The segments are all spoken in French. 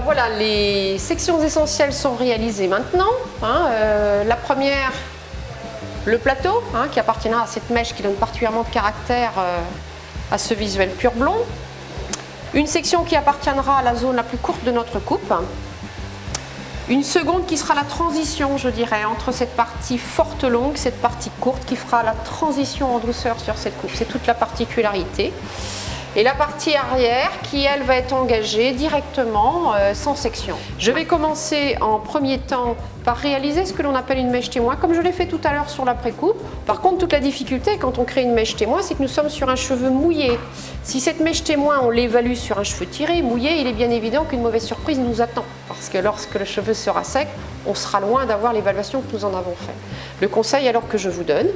voilà, les sections essentielles sont réalisées maintenant. La première, le plateau, qui appartiendra à cette mèche qui donne particulièrement de caractère à ce visuel pur blond. Une section qui appartiendra à la zone la plus courte de notre coupe. Une seconde qui sera la transition, je dirais, entre cette partie forte longue, cette partie courte, qui fera la transition en douceur sur cette coupe. C'est toute la particularité. Et la partie arrière qui, elle, va être engagée directement sans section. Je vais commencer en premier temps par réaliser ce que l'on appelle une mèche témoin, comme je l'ai fait tout à l'heure sur l'après-coupe. Par contre, toute la difficulté quand on crée une mèche témoin, c'est que nous sommes sur un cheveu mouillé. Si cette mèche témoin, on l'évalue sur un cheveu tiré, mouillé, il est bien évident qu'une mauvaise surprise nous attend. Parce que lorsque le cheveu sera sec, on sera loin d'avoir l'évaluation que nous en avons fait. Le conseil alors que je vous donne,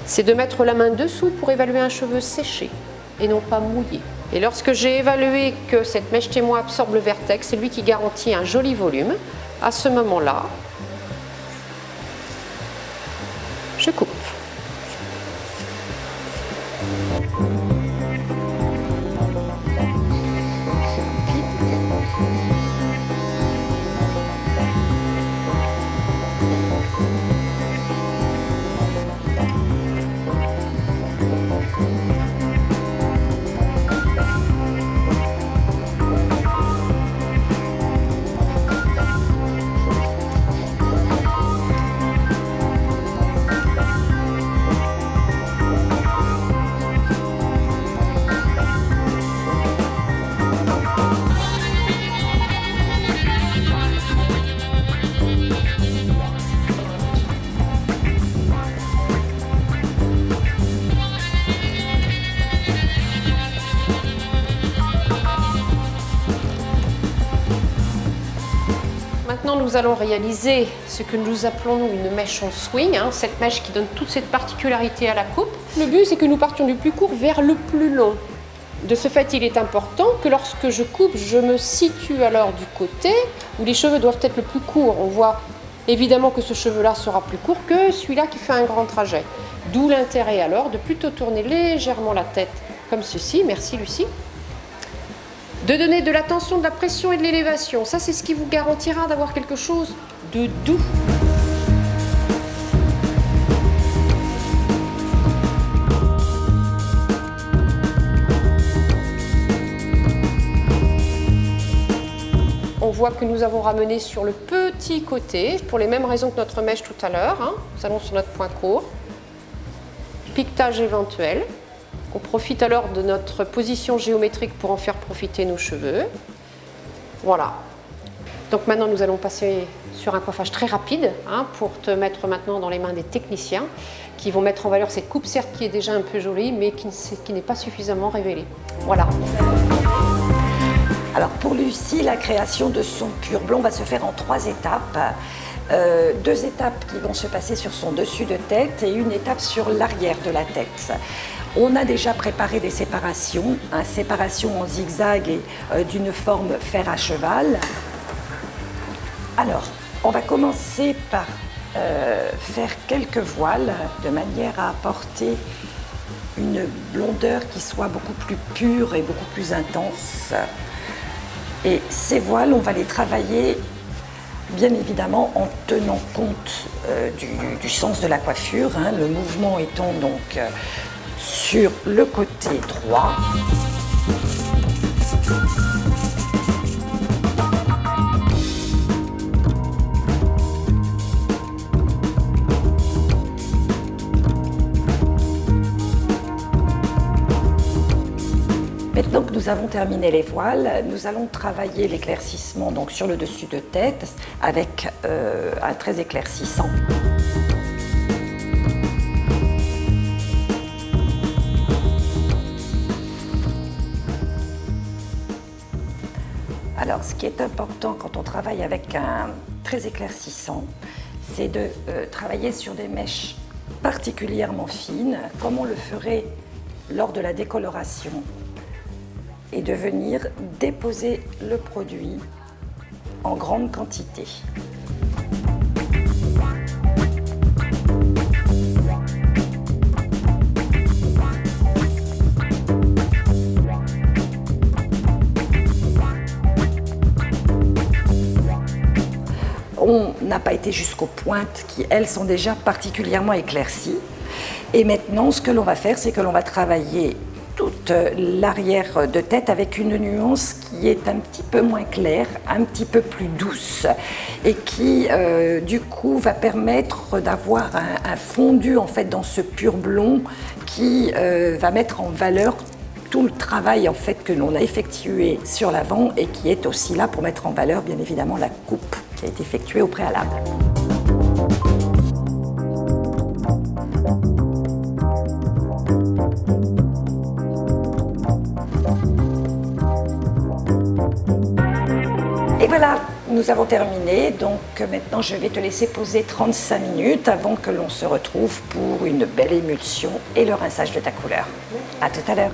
c'est de mettre la main dessous pour évaluer un cheveu séché et non pas mouillé. Et lorsque j'ai évalué que cette mèche témoin absorbe le vertex, c'est lui qui garantit un joli volume, à ce moment-là, je coupe. Maintenant, nous allons réaliser ce que nous appelons une mèche en swing, cette mèche qui donne toute cette particularité à la coupe. Le but, c'est que nous partions du plus court vers le plus long. De ce fait, il est important que lorsque je coupe, je me situe alors du côté où les cheveux doivent être le plus courts. On voit évidemment que ce cheveu-là sera plus court que celui-là qui fait un grand trajet. D'où l'intérêt alors de plutôt tourner légèrement la tête comme ceci. Merci Lucie. De donner de la tension, de la pression et de l'élévation. Ça, c'est ce qui vous garantira d'avoir quelque chose de doux. On voit que nous avons ramené sur le petit côté, pour les mêmes raisons que notre mèche tout à l'heure. Nous allons sur notre point court. Piquetage éventuel. On profite alors de notre position géométrique pour en faire profiter nos cheveux. Voilà. Donc maintenant, nous allons passer sur un coiffage très rapide pour te mettre maintenant dans les mains des techniciens qui vont mettre en valeur cette coupe, certes qui est déjà un peu jolie, mais qui n'est pas suffisamment révélée. Voilà. Alors pour Lucie, la création de son pur blond va se faire en 3 étapes. 2 étapes qui vont se passer sur son dessus de tête et une étape sur l'arrière de la tête. On a déjà préparé des séparations, séparation en zigzag et d'une forme fer à cheval. Alors, on va commencer par faire quelques voiles de manière à apporter une blondeur qui soit beaucoup plus pure et beaucoup plus intense. Et ces voiles, on va les travailler bien évidemment en tenant compte du sens de la coiffure, le mouvement étant donc sur le côté droit. Maintenant que nous avons terminé les voiles, nous allons travailler l'éclaircissement donc sur le dessus de tête avec un trait éclaircissant. Alors, ce qui est important quand on travaille avec un trait éclaircissant, c'est de travailler sur des mèches particulièrement fines, comme on le ferait lors de la décoloration, et de venir déposer le produit en grande quantité. n'a pas été jusqu'aux pointes qui, elles, sont déjà particulièrement éclaircies. Et maintenant, ce que l'on va faire, c'est que l'on va travailler toute l'arrière de tête avec une nuance qui est un petit peu moins claire, un petit peu plus douce et qui du coup va permettre d'avoir un fondu en fait dans ce pur blond qui va mettre en valeur tout le travail en fait que l'on a effectué sur l'avant et qui est aussi là pour mettre en valeur bien évidemment la coupe qui a été effectuée au préalable. Et voilà, nous avons terminé, donc maintenant je vais te laisser poser 35 minutes avant que l'on se retrouve pour une belle émulsion et le rinçage de ta couleur. À tout à l'heure.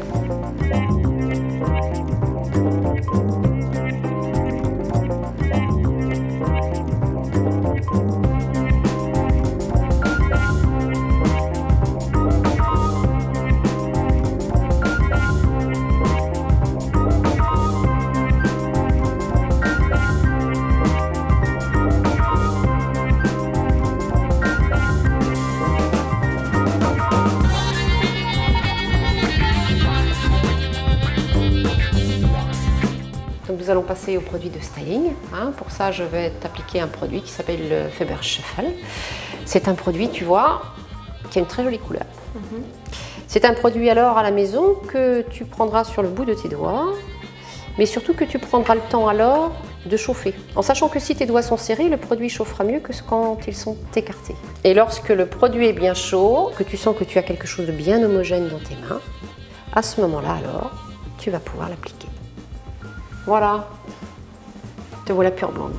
Nous allons passer au produit de styling. Pour ça, je vais t'appliquer un produit qui s'appelle le Faber Shuffle. C'est un produit, tu vois, qui a une très jolie couleur. C'est un produit alors à la maison que tu prendras sur le bout de tes doigts, mais surtout que tu prendras le temps alors de chauffer. En sachant que si tes doigts sont serrés, le produit chauffera mieux que quand ils sont écartés. Et lorsque le produit est bien chaud, que tu sens que tu as quelque chose de bien homogène dans tes mains, à ce moment-là alors, tu vas pouvoir l'appliquer. Voilà, te voilà pure blonde.